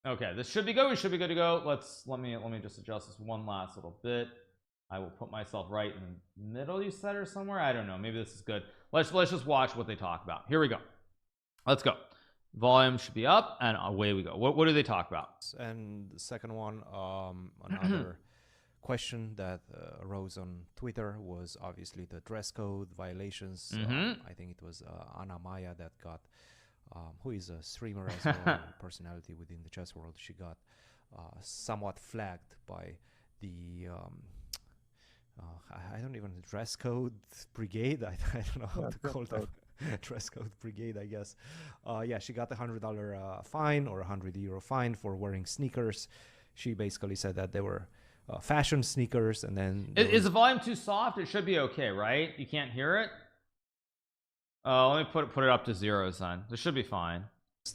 Okay, this should be good. We should be good to go. Let me just adjust this one last little bit. I will put myself right in the middle, you said, or somewhere. I don't know. Maybe this is good. Let's just watch what they talk about. Here we go. Let's go. Volume should be up, and away we go. What do they talk about? And the second one, another question that arose on Twitter was obviously the dress code violations. I think it was Anna Maya that got, who is a streamer as well, personality within the chess world. She got somewhat flagged by the I don't even dress code brigade. I don't know how to call that. Dress code brigade, I guess. Yeah, she got a $100 fine or €100 fine for wearing sneakers. She basically said that they were fashion sneakers, and then is the volume too soft? It should be okay, right? You can't hear it. Let me put it up to 0, son. This should be fine.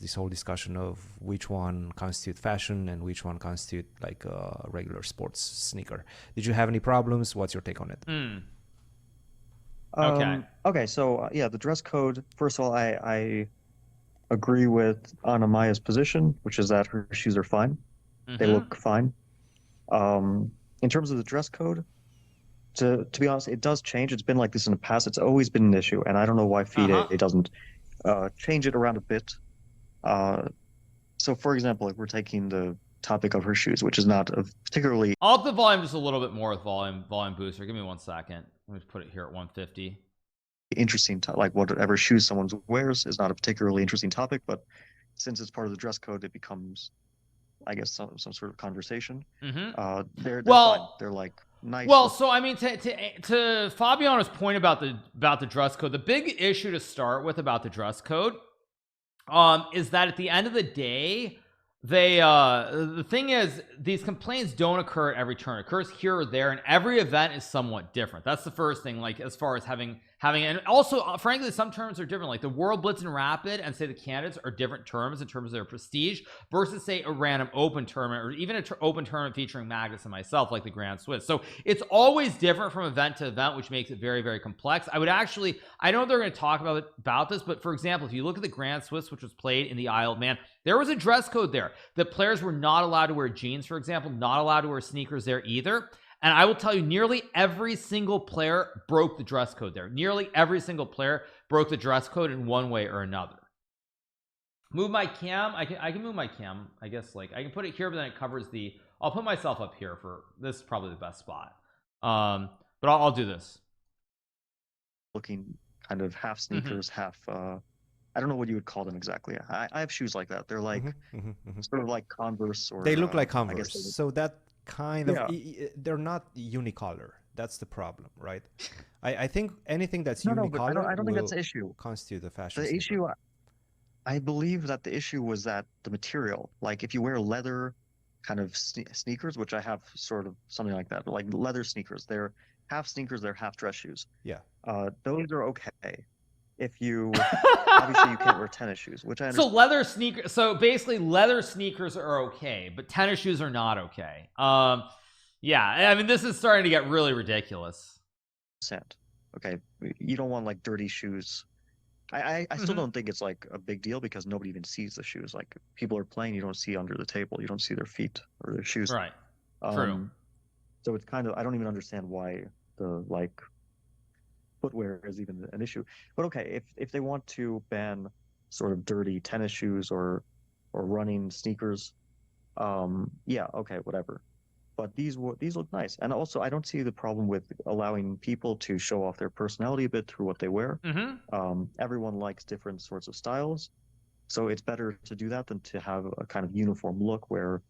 This whole discussion of which one constitute fashion and which one constitute like a regular sports sneaker. Did you have any problems? What's your take on it? Okay, so yeah, the dress code, first of all, I agree with Anna Maya's position, which is that her shoes are fine. They look fine. In terms of the dress code, to be honest, it does change. It's been like this in the past. It's always been an issue, and I don't know why FIDE doesn't change it around a bit. So for example, if we're taking the topic of her shoes, which is not a particularly... I'll up the volume just a little bit more with volume booster. Give me 1 second. Let me just put it here at 150. Interesting, like whatever shoes someone wears is not a particularly interesting topic, but since it's part of the dress code, it becomes, I guess, some sort of conversation. They're fine. They're like nice. Well, so I mean, to Fabiano's point about the dress code, the big issue to start with about the dress code is that at the end of the day, they the thing is, these complaints don't occur at every turn. It occurs here or there, and every event is somewhat different. That's the first thing, like as far as having and also frankly, some terms are different. Like the World Blitz and Rapid and say the candidates are different terms in terms of their prestige versus say a random open tournament or even an open tournament featuring Magnus and myself, like the Grand Swiss. So it's always different from event to event, which makes it very, very complex. I know they're going to talk about this, but for example, if you look at the Grand Swiss, which was played in the Isle of Man, there was a dress code there. The players were not allowed to wear jeans, for example, not allowed to wear sneakers there either. And I will tell you, nearly every single player broke the dress code there. Nearly every single player broke the dress code in one way or another. Move my cam. I can move my cam. I guess like I can put it here, but then it covers the. I'll put myself up here for this is probably the best spot. But I'll do this. Looking kind of half sneakers, half. I don't know what you would call them exactly. I have shoes like that. They're like sort of like Converse, or they look like Converse. I guess so that kind of they're not unicolor. That's the problem, right? I think anything that's unicolor, but I don't think that's the issue. Constitute the fashion. The issue, I believe that the issue was that the material, like if you wear leather kind of sneakers, which I have sort of something like that, like leather sneakers, they're half sneakers, they're half dress shoes. Yeah. Those are okay. If you obviously you can't wear tennis shoes, which I understand. So leather sneakers. So basically, leather sneakers are okay, but tennis shoes are not okay. Yeah, I mean, this is starting to get really ridiculous. Okay, you don't want like dirty shoes. I still don't think it's like a big deal because nobody even sees the shoes. Like people are playing, you don't see under the table, you don't see their feet or their shoes. Right. True. So it's kind of, I don't even understand why the like footwear is even an issue. But okay, if they want to ban sort of dirty tennis shoes or running sneakers, yeah, okay, whatever. But these look nice, and also I don't see the problem with allowing people to show off their personality a bit through what they wear. Everyone likes different sorts of styles, so it's better to do that than to have a kind of uniform look where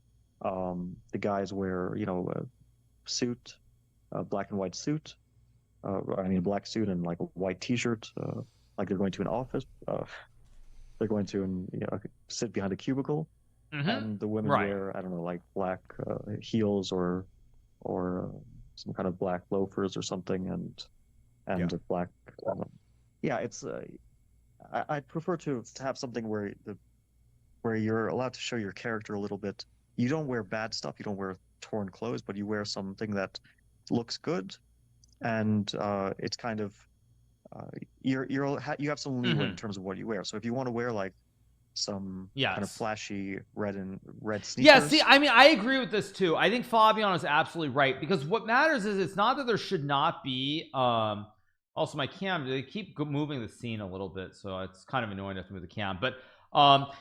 the guys wear, you know, a suit, a black and white suit. I mean, a black suit and like a white T-shirt, like they're going to an office. They're going to sit behind a cubicle, and the women wear, I don't know, like black heels or some kind of black loafers or something, and a black. Yeah, it's. I'd prefer to have something where you're allowed to show your character a little bit. You don't wear bad stuff. You don't wear torn clothes, but you wear something that looks good. And it's kind of you have some leeway in terms of what you wear. So if you want to wear like some Yes. kind of flashy red sneakers. Yeah, see, I mean, I agree with this too. I think Fabiano is absolutely right, because what matters is it's not that there should not be also my cam, they keep moving the scene a little bit, so it's kind of annoying to have to move the cam. But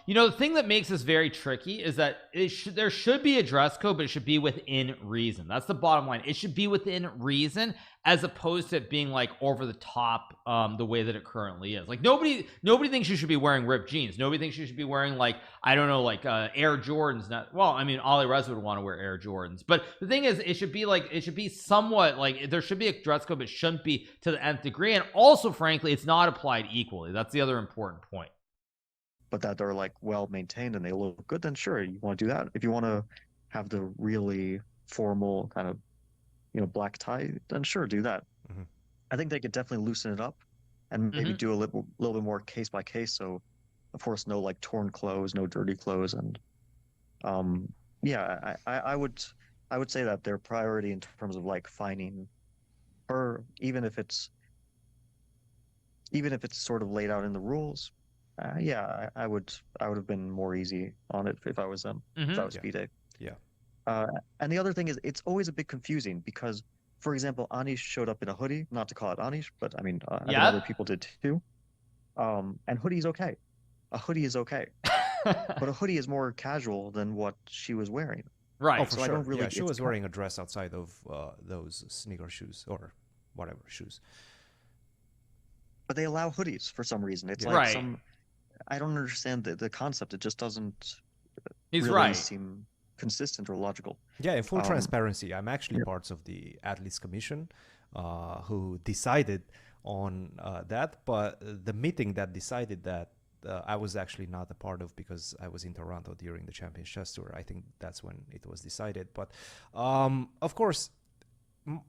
you know, the thing that makes this very tricky is that there should be a dress code, but it should be within reason. That's the bottom line. It should be within reason, as opposed to it being like over the top, the way that it currently is. Like nobody thinks you should be wearing ripped jeans. Nobody thinks you should be wearing, like, I don't know, like Air Jordans. Not, well, I mean, Ali Reza would want to wear Air Jordans, but the thing is, it should be somewhat like, there should be a dress code, but it shouldn't be to the nth degree. And also, frankly, it's not applied equally. That's the other important point. But that they're like well maintained and they look good, then sure, you want to do that. If you want to have the really formal kind of, you know, black tie, then sure, do that. Mhm. I think they could definitely loosen it up and maybe do a little bit more case by case. So, of course, no like torn clothes, no dirty clothes, and yeah, I would say that their priority in terms of like fining her, even if it's sort of laid out in the rules. Yeah, I would have been more easy on it if I was them, if I was FIDE. Yeah. And the other thing is, it's always a bit confusing because, for example, Anish showed up in a hoodie. Not to call it Anish, but I mean, I think other people did too. And hoodie's okay. A hoodie is okay, but a hoodie is more casual than what she was wearing. Right. Oh, for So I sure. don't really. Yeah, she it's was kind- wearing a dress outside of those sneaker shoes or whatever shoes. But they allow hoodies for some reason. It's Yeah. like Right. some. I don't understand the concept. It just doesn't He's really right. seem consistent or logical. Yeah, in full transparency, I'm actually part of the Athletes Commission who decided on that. But the meeting that decided that I was actually not a part of because I was in Toronto during the Champions Chess Tour. I think that's when it was decided. But of course,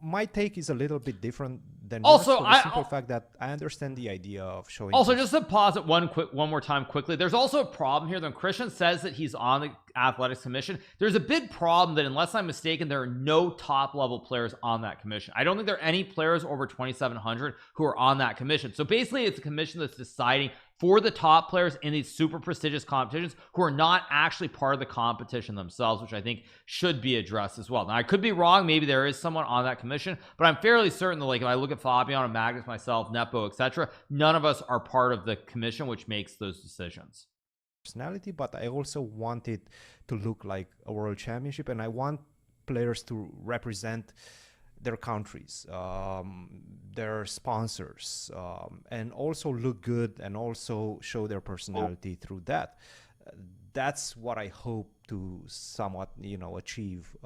my take is a little bit different than Also, yours for the simple fact that I understand the idea of showing. Also, just to pause it one more time quickly, there's also a problem here. When Christian says that he's on the Athletics Commission, there's a big problem that, unless I'm mistaken, there are no top level players on that commission. I don't think there are any players over 2,700 who are on that commission. So basically, it's a commission that's deciding for the top players in these super prestigious competitions who are not actually part of the competition themselves, which I think should be addressed as well. Now, I could be wrong. Maybe there is someone on that commission, but I'm fairly certain that, like, if I look at Fabiano, Magnus, myself, Nepo, etc., none of us are part of the commission which makes those decisions. Personality, but I also want it to look like a world championship, and I want players to represent their countries, their sponsors, and also look good and also show their personality through that. That's what I hope to somewhat, achieve.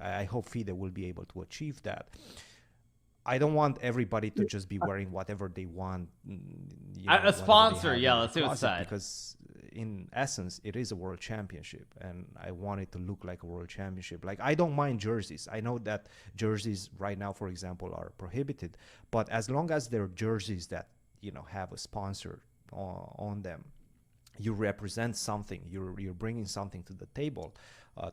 I hope FIDE will be able to achieve that. I don't want everybody to just be wearing whatever they want. A sponsor, yeah, let's see what's said. Because in essence, it is a world championship, and I want it to look like a world championship. Like, I don't mind jerseys. I know that jerseys right now, for example, are prohibited, but as long as they're jerseys that, have a sponsor on them, you represent something. You're bringing something to the table.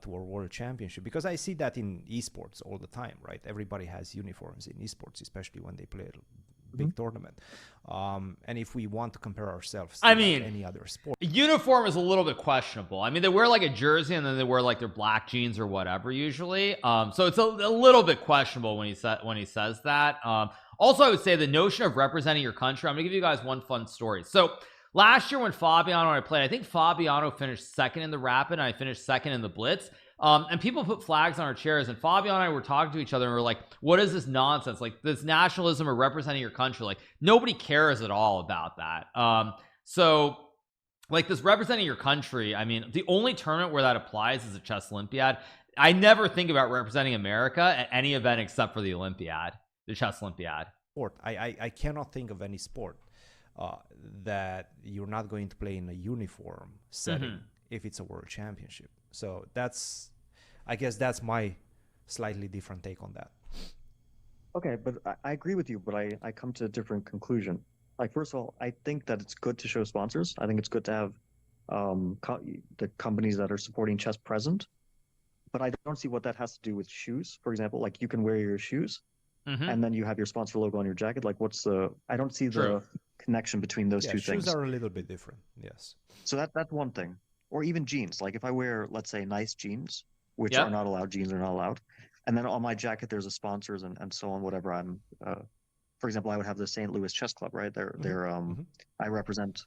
To a world championship, because I see that in esports all the time, right? Everybody has uniforms in esports, especially when they play a big tournament. And if we want to compare ourselves to any other sport, uniform is a little bit questionable. I mean, they wear like a jersey and then they wear like their black jeans or whatever usually. So it's a little bit questionable when he says that. Also, I would say the notion of representing your country. I'm gonna give you guys one fun story. So last year when Fabiano and I played, I think Fabiano finished second in the Rapid and I finished second in the Blitz. And people put flags on our chairs, and Fabiano and I were talking to each other and we were like, what is this nonsense? Like, this nationalism or representing your country, like, nobody cares at all about that. So like, this representing your country, I mean, the only tournament where that applies is a chess Olympiad. I never think about representing America at any event except for the Olympiad, the chess Olympiad. Sport. I cannot think of any sport that you're not going to play in a uniform setting if it's a world championship. So I guess that's my slightly different take on that. Okay, but I agree with you, but I come to a different conclusion. Like, first of all, I think that it's good to show sponsors. I think it's good to have the companies that are supporting chess present, but I don't see what that has to do with shoes. For example, like, you can wear your shoes and then you have your sponsor logo on your jacket. Like, I don't see the connection between those two shoes things. are a little bit different. Yes. So that's one thing. Or even jeans. Like if I wear, let's say, nice jeans, which Yep. are not allowed, jeans are not allowed. And then on my jacket, there's a sponsors and so on, whatever I'm, for example, I would have the St. Louis Chess Club, right? I represent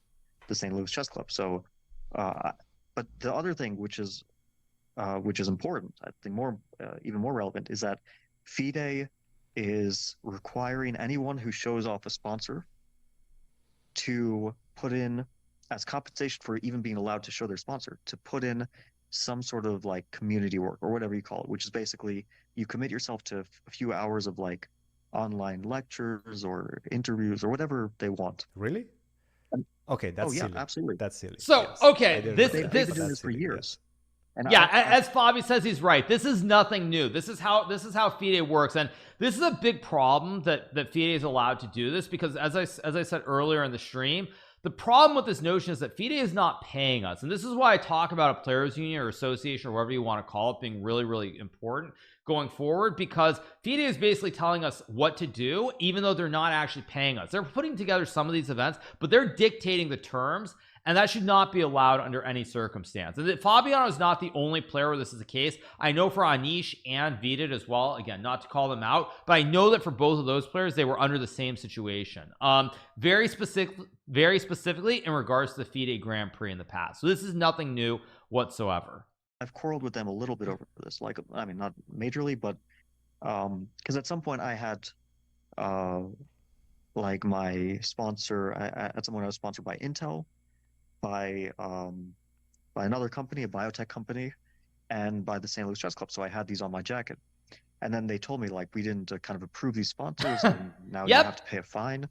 the St. Louis Chess Club. So, but the other thing, which is important, I think even more relevant, is that FIDE is requiring anyone who shows off a sponsor to put in, as compensation for even being allowed to show their sponsor, to put in some sort of like community work or whatever you call it, which is basically you commit yourself to a few hours of like online lectures or interviews or whatever they want. Really? Okay, that's silly. Absolutely. That's silly. So, yes. okay, they've been doing this for years. And as Fabi says, he's right. This is nothing new. This is how FIDE works, and this is a big problem that FIDE is allowed to do this, because as I said earlier in the stream, the problem with this notion is that FIDE is not paying us, and this is why I talk about a players union or association or whatever you want to call it being really, really important going forward, because FIDE is basically telling us what to do, even though they're not actually paying us. They're putting together some of these events, but they're dictating the terms, and that should not be allowed under any circumstance. And Fabiano is not the only player where this is the case. I know for Anish and Vidit as well, again, not to call them out, but I know that for both of those players, they were under the same situation. Very specifically in regards to the FIDE Grand Prix in the past. So this is nothing new whatsoever. I've quarreled with them a little bit over this. Like, I mean, not majorly, but because at some point I had like my sponsor, at some point I was sponsored by Intel, by another company, a biotech company, and by the St. Louis Chess Club. So I had these on my jacket. And then they told me, like, we didn't kind of approve these sponsors, and now you have to pay a fine,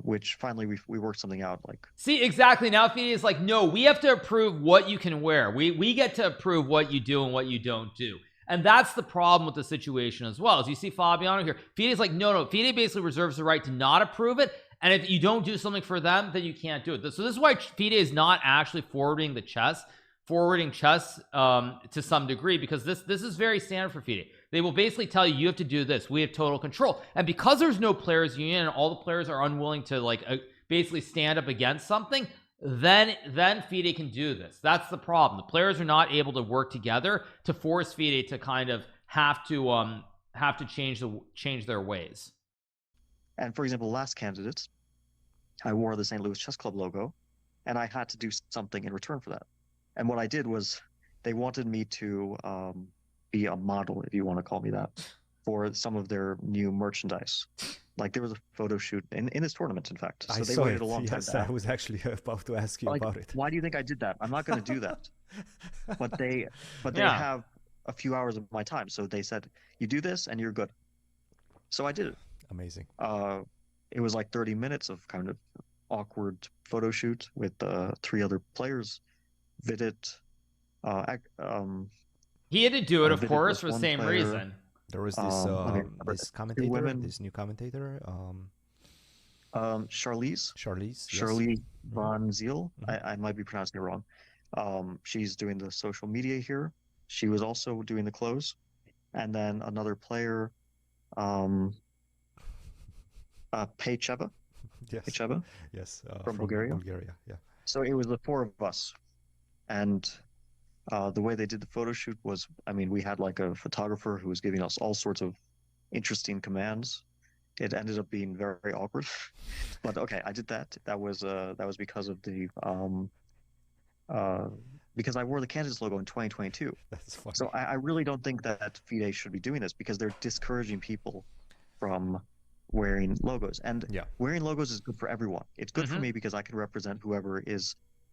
which finally we worked something out. Like, see, exactly. Now FIDE is like, no, we have to approve what you can wear. We get to approve what you do and what you don't do. And that's the problem with the situation as well. As you see Fabiano here, FIDE is like, no, FIDE basically reserves the right to not approve it. And if you don't do something for them, then you can't do it. So this is why FIDE is not actually forwarding chess to some degree, because this is very standard for FIDE. They will basically tell you have to do this. We have total control. And because there's no players union and all the players are unwilling to like basically stand up against something, then FIDE can do this. That's the problem. The players are not able to work together to force FIDE to kind of have to change their ways. And for example, last candidate, I wore the St. Louis Chess Club logo, and I had to do something in return for that. And what I did was they wanted me to be a model, if you want to call me that, for some of their new merchandise. Like there was a photo shoot in this tournament, in fact. So they waited a long time. Yes, I was actually about to ask you about it. Why do you think I did that? I'm not going to do that. But they have a few hours of my time. So they said, you do this and you're good. So I did it. Amazing. It was like 30 minutes of kind of awkward photo shoot with 3 other players. Vidit. He had to do it, of Vidit course, was for the one same player. reason. There was this this new commentator. Charlize. Charlize Von Ziel. I might be pronouncing it wrong. She's doing the social media here. She was also doing the close. And then another player, Pecheva. Yes. Pecheva. Yes. From Bulgaria. Bulgaria, yeah. So it was the 4 of us. And the way they did the photo shoot was, I mean, we had like a photographer who was giving us all sorts of interesting commands. It ended up being very, very awkward. But okay, I did that. That was because of the because I wore the Kansas logo in 2022. That's funny. So I really don't think that FIDE should be doing this, because they're discouraging people from wearing logos. And wearing logos is good for everyone. It's good for me because I can represent whoever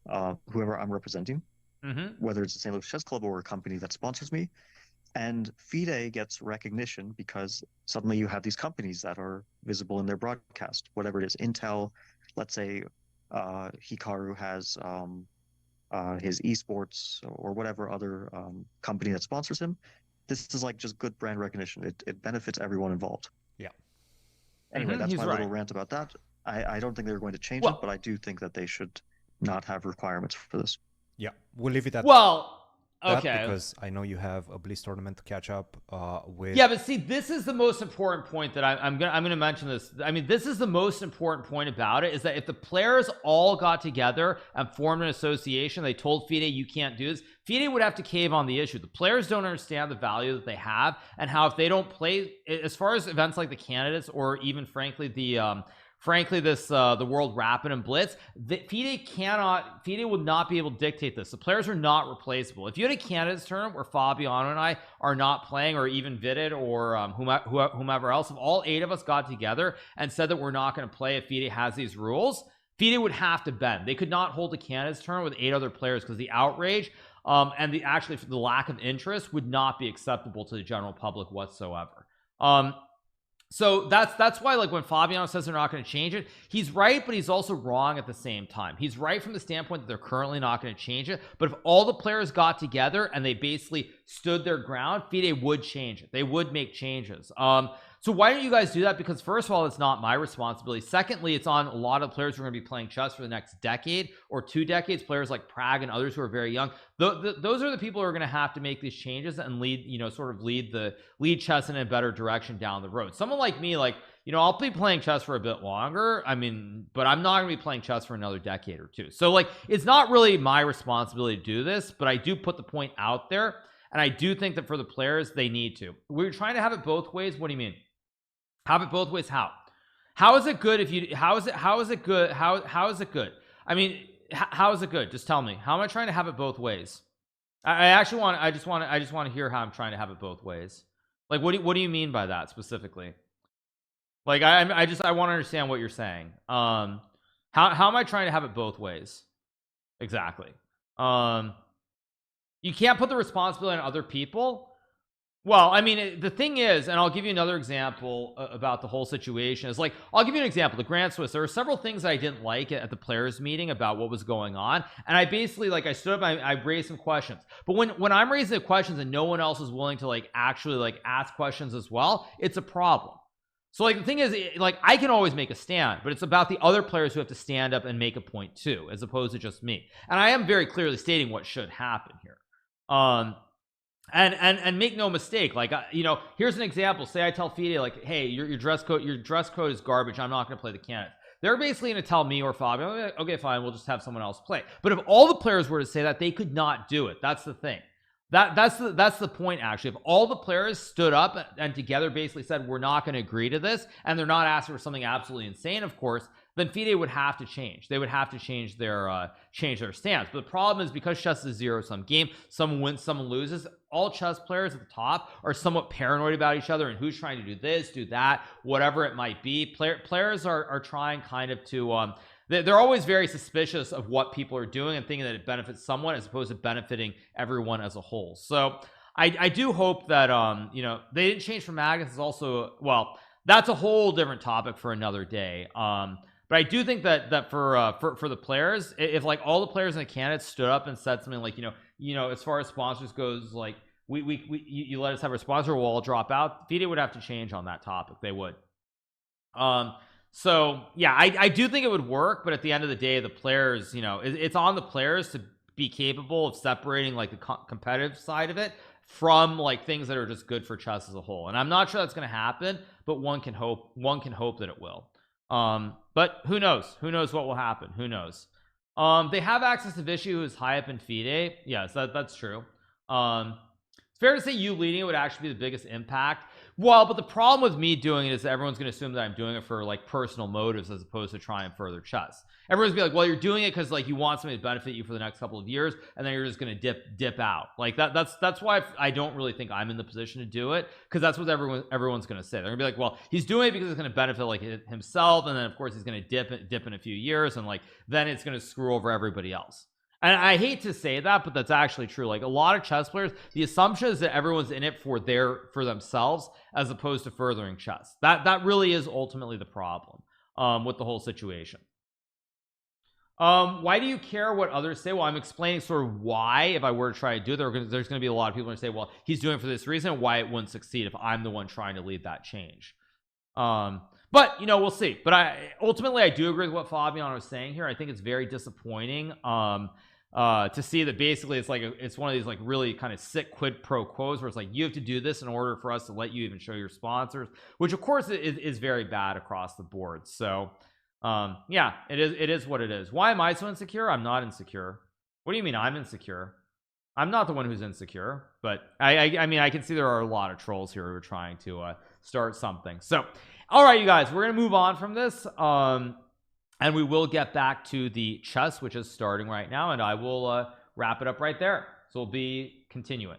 I'm representing, whether it's the St. Louis Chess Club or a company that sponsors me. And FIDE gets recognition because suddenly you have these companies that are visible in their broadcast, whatever it is. Intel, let's say Hikaru has his esports or whatever other company that sponsors him. This is like just good brand recognition. It benefits everyone involved. Yeah. Anyway, that's my little rant about that. I don't think they're going to change it, but I do think that they should not have requirements for this. Yeah, we'll leave it at well that Okay. because I know you have a Bliss tournament to catch up with. Yeah, but see, this is the most important point that I'm gonna mention this. I mean, this is the most important point about it, is that if the players all got together and formed an association, they told FIDE you can't do this, FIDE would have to cave on the issue. The players don't understand the value that they have, and how if they don't play, as far as events like the candidates, or even frankly the World Rapid and Blitz, FIDE would not be able to dictate this. The players are not replaceable. If you had a candidates tournament where Fabiano and I are not playing, or even Vidit or whomever else, if all 8 of us got together and said that we're not going to play if FIDE has these rules, FIDE would have to bend. They could not hold a candidates tournament with 8 other players, because the outrage and the lack of interest would not be acceptable to the general public whatsoever. So that's why, like, when Fabiano says they're not going to change it, he's right, but he's also wrong at the same time. He's right from the standpoint that they're currently not going to change it, but if all the players got together and they basically stood their ground, FIDE would change it. They would make changes. So why don't you guys do that? Because first of all, it's not my responsibility. Secondly, it's on a lot of players who are going to be playing chess for the next decade or 2 decades, players like Prague and others who are very young. Those are the people who are going to have to make these changes and lead chess in a better direction down the road. Someone like me, like, I'll be playing chess for a bit longer, but I'm not going to be playing chess for another decade or 2. So, like, it's not really my responsibility to do this, but I do put the point out there, and I do think that for the players, they need to. We're trying to have it both ways. What do you mean? Have it both ways? How is it good if you how is it good? How is it good? I mean, how is it good? Just tell me. How am I trying to have it both ways? I just want to hear how I'm trying to have it both ways. Like, what do you mean by that specifically? Like, I want to understand what you're saying. How am I trying to have it both ways? Exactly. You can't put the responsibility on other people. Well, I mean, the thing is, and I'll give you another example about the whole situation, is like, I'll give you an example. The Grand Swiss, there were several things I didn't like at the players meeting about what was going on, and I basically, like, I stood up, I raised some questions. But when I'm raising the questions and no one else is willing to, like, actually, like, ask questions as well, it's a problem. So, like, the thing is, like, I can always make a stand, but it's about the other players who have to stand up and make a point too, as opposed to just me. And I am very clearly stating what should happen here. And make no mistake, like, here's an example. Say I tell FIDE, like, hey, your dress code is garbage, I'm not going to play the candidates. They're basically going to tell me or Fabio, okay, fine, we'll just have someone else play. But if all the players were to say that, they could not do it. That's the thing. That's the point, actually. If all the players stood up and together basically said we're not going to agree to this, and they're not asking for something absolutely insane, of course, then FIDE would have to change. They would have to change their stance. But the problem is, because chess is a zero-sum game, someone wins, someone loses. All chess players at the top are somewhat paranoid about each other and who's trying to do this, do that, whatever it might be. Players are trying kind of to they're always very suspicious of what people are doing and thinking that it benefits someone as opposed to benefiting everyone as a whole. So I do hope that they didn't change from Magnus. Is also, well, that's a whole different topic for another day. But I do think that for the players, if like all the players in the candidates stood up and said something like, as far as sponsors goes, like, you let us have a sponsor, we'll all drop out, FIDE would have to change on that topic. They would. So yeah, I do think it would work, but at the end of the day, the players, it's on the players to be capable of separating, like, the competitive side of it from, like, things that are just good for chess as a whole. And I'm not sure that's going to happen, but one can hope that it will. But who knows what will happen. Who knows? They have access to Vishy, who is high up in FIDE. Yes, that's true. It's fair to say you leading it would actually be the biggest impact. Well, but the problem with me doing it is that everyone's going to assume that I'm doing it for, like, personal motives as opposed to try and further chess. Everyone's gonna be like, well, you're doing it because, like, you want something to benefit you for the next couple of years, and then you're just going to dip out. Like, that's why I don't really think I'm in the position to do it, because that's what everyone's going to say. They're going to be like, well, he's doing it because it's going to benefit, like, himself, and then of course he's going to dip in a few years, and, like, then it's going to screw over everybody else. And I hate to say that, but that's actually true. Like, a lot of chess players, the assumption is that everyone's in it for themselves as opposed to furthering chess. That really is ultimately the problem with the whole situation. Why do you care what others say? Well, I'm explaining sort of why, if I were to try to do it, there's going to be a lot of people who say, well, he's doing it for this reason, why it wouldn't succeed if I'm the one trying to lead that change. But we'll see. But ultimately I do agree with what Fabian was saying here. I think it's very disappointing to see that basically it's like it's one of these like really kind of sick quid pro quos where it's like you have to do this in order for us to let you even show your sponsors, which of course is very bad across the board. So yeah, it is what it is. Why am I so insecure? I'm not insecure. What do you mean I'm insecure? I'm not the one who's insecure, but I mean I can see there are a lot of trolls here who are trying to start something. So all right, you guys, we're gonna move on from this, and we will get back to the chess, which is starting right now, and I will wrap it up right there. So we'll be continuing.